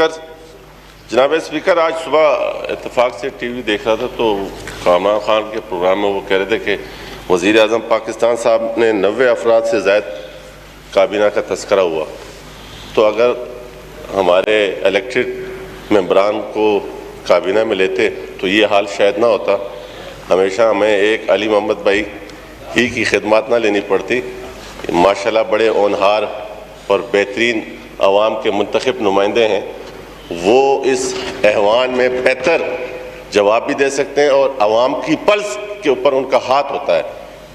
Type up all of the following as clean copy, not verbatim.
Speaker جناب speaker, آج صبح اتفاق سے ٹی وی دیکھ رہا تھا تو عمران خان کے پروگرام میں وہ کہہ رہے تھے کہ وزیر اعظم پاکستان صاحب نے 90 افراد سے زائد کابینہ کا تذکرہ ہوا، تو اگر ہمارے الیکٹڈ ممبران کو کابینہ میں لیتے تو یہ حال شاید نہ ہوتا. ہمیشہ ہمیں ایک علی محمد بھائی ہی کی خدمات نہ لینی پڑتی. ماشاءاللہ بڑے ہونہار اور بہترین عوام کے منتخب نمائندے ہیں، وہ اس احوان میں بہتر جواب بھی دے سکتے ہیں اور عوام کی پلس کے اوپر ان کا ہاتھ ہوتا ہے.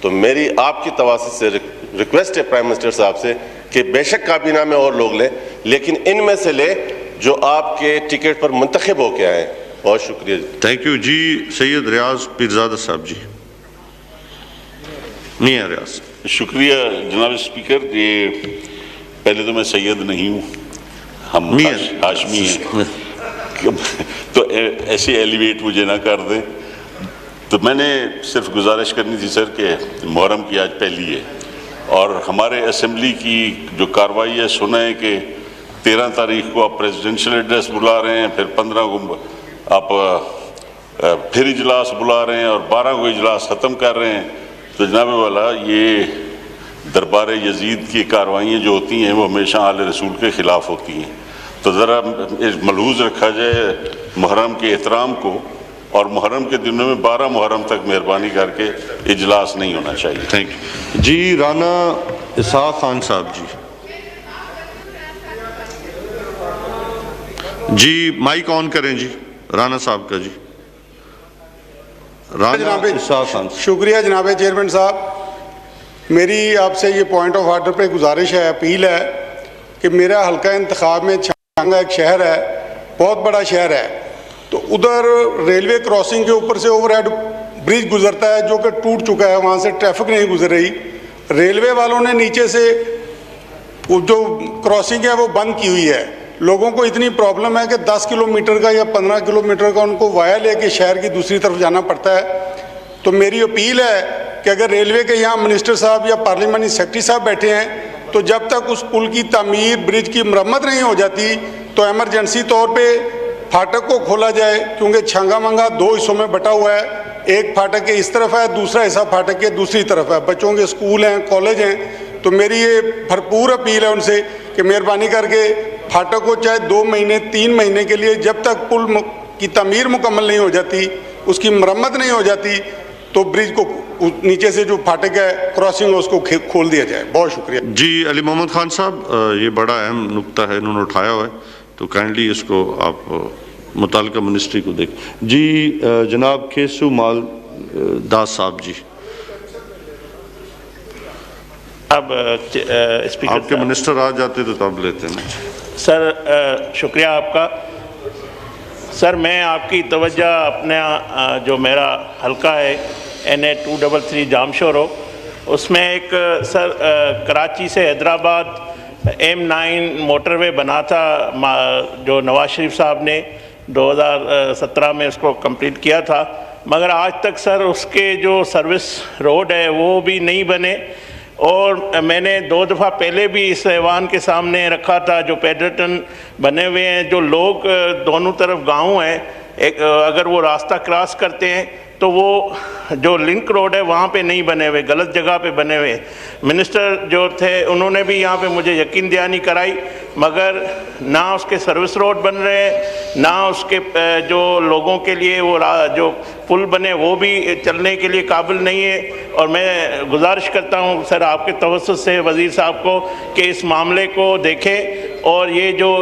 تو میری آپ کی تواسط سے ریکویسٹ ہے پرائم منسٹر صاحب سے کہ بے شک کابینہ میں اور لوگ لیں، لیکن ان میں سے لیں جو آپ کے ٹکٹ پر منتخب ہو کے آئیں. بہت شکریہ. تھینک یو جی. سید ریاض پیرزادہ صاحب جی. میاں ریاض. شکریہ جناب اسپیکر. یہ پہلے تو میں سید نہیں ہوں، ہم ہاشمی ہیں، تو ایسے ایلیویٹ مجھے نہ کر دیں. تو میں نے صرف گزارش کرنی تھی سر کہ محرم کی آج پہلی ہے اور ہمارے اسمبلی کی جو کارروائی ہے، سنا ہے کہ 13 تاریخ کو آپ پریزیڈنشل ایڈریس بلا رہے ہیں، پھر 15 کو آپ پھر اجلاس بلا رہے ہیں اور 12 کو اجلاس ختم کر رہے ہیں. تو جناب والا، یہ دربار یزید کی کارروائیاں جو ہوتی ہیں وہ ہمیشہ آل رسول کے خلاف ہوتی ہیں. تو ذرا ملحوظ رکھا جائے محرم کے احترام کو، اور محرم کے دنوں میں 12 محرم تک مہربانی کر کے اجلاس نہیں ہونا چاہیے. تھینک یو جی. رانا اسحاق خان صاحب جی. جی مائک آن کریں جی رانا صاحب کا. جی رانا اسحاق خان. شکریہ جناب چیئرمین صاحب. میری آپ سے یہ پوائنٹ آف آرڈر پہ گزارش ہے، اپیل ہے کہ میرا حلقہ انتخاب میں چھانگا ایک شہر ہے، بہت بڑا شہر ہے، تو ادھر ریلوے کراسنگ کے اوپر سے اوور ہیڈ برج گزرتا ہے جو کہ ٹوٹ چکا ہے، وہاں سے ٹریفک نہیں گزر رہی. ریلوے والوں نے نیچے سے جو کراسنگ ہے وہ بند کی ہوئی ہے. لوگوں کو اتنی پرابلم ہے کہ 10 کلومیٹر کا یا 15 کلومیٹر کا ان کو وایا لے کے شہر کی دوسری طرف جانا پڑتا ہے. تو میری اپیل ہے کہ اگر ریلوے کے یہاں منسٹر صاحب یا پارلیمانی سیکرٹری صاحب بیٹھے ہیں تو جب تک اس پل کی تعمیر، برج کی مرمت نہیں ہو جاتی تو ایمرجنسی طور پہ پھاٹک کو کھولا جائے، کیونکہ چھانگا منگا 2 حصوں میں بٹا ہوا ہے. ایک پھاٹک کے اس طرف ہے، دوسرا حصہ پھاٹک کے دوسری طرف ہے. بچوں کے اسکول ہیں، کالج ہیں. تو میری یہ بھرپور اپیل ہے ان سے کہ مہربانی کر کے پھاٹک کو چاہے 2 مہینے 3 مہینے کے لیے، جب تک پل کی تعمیر مکمل نہیں ہو جاتی، اس کی مرمت نہیں ہو جاتی، تو برج کو نیچے سے جو پھاٹک ہے کراسنگ اس کو کھول دیا جائے. بہت شکریہ. جی علی محمد خان صاحب، یہ بڑا اہم نکتہ ہے انہوں نے اٹھایا ہوا ہے، تو کائنڈلی اس کو آپ متعلقہ منسٹری کو دیکھ. جی جناب کیسو مال داس صاحب جی. اب اسپیکر آپ کے منسٹر آ جاتے تو تب لیتے ہیں. سر شکریہ آپ کا. سر میں آپ کی توجہ اپنا جو میرا حلقہ ہے NA 233 جامشورو، اس میں ایک سر کراچی سے حیدرآباد M9 موٹر وے بنا تھا جو نواز شریف صاحب نے 2017 میں اس کو کمپلیٹ کیا تھا، مگر آج تک سر اس کے جو سروس روڈ ہے وہ بھی نہیں بنے. اور میں نے 2 دفعہ پہلے بھی اس ایوان کے سامنے رکھا تھا، جو پیڈلٹن بنے ہوئے ہیں، جو لوگ دونوں طرف گاؤں ہیں، اگر وہ راستہ کراس کرتے ہیں تو وہ جو لنک روڈ ہے وہاں پہ نہیں بنے ہوئے، غلط جگہ پہ بنے ہوئے. منسٹر جو تھے انہوں نے بھی یہاں پہ مجھے یقین دہانی کرائی، مگر نہ اس کے سروس روڈ بن رہے ہیں، نہ اس کے جو لوگوں کے لیے وہ جو پل بنے وہ بھی چلنے کے لیے قابل نہیں ہے. اور میں گزارش کرتا ہوں سر آپ کے توسط سے وزیر صاحب کو کہ اس معاملے کو دیکھیں، اور یہ جو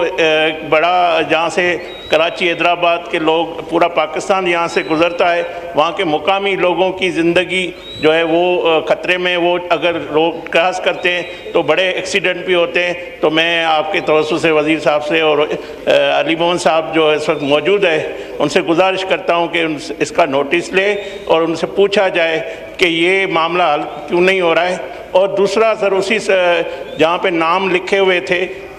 بڑا جہاں سے کراچی حیدرآباد کے لوگ، پورا پاکستان یہاں سے گزرتا ہے، وہاں کے مقامی لوگوں کی زندگی جو ہے وہ خطرے میں، وہ اگر روڈ کراس کرتے ہیں تو بڑے ایکسیڈنٹ بھی ہوتے ہیں. تو میں آپ کے توسط سے وزیر صاحب سے اور علی محمد صاحب جو اس وقت موجود ہے ان سے گزارش کرتا ہوں کہ اس کا نوٹس لے اور ان سے پوچھا جائے کہ یہ معاملہ حل کیوں نہیں ہو رہا ہے. اور دوسرا سر، اسی جہاں پہ نام لکھے ہوئے تھے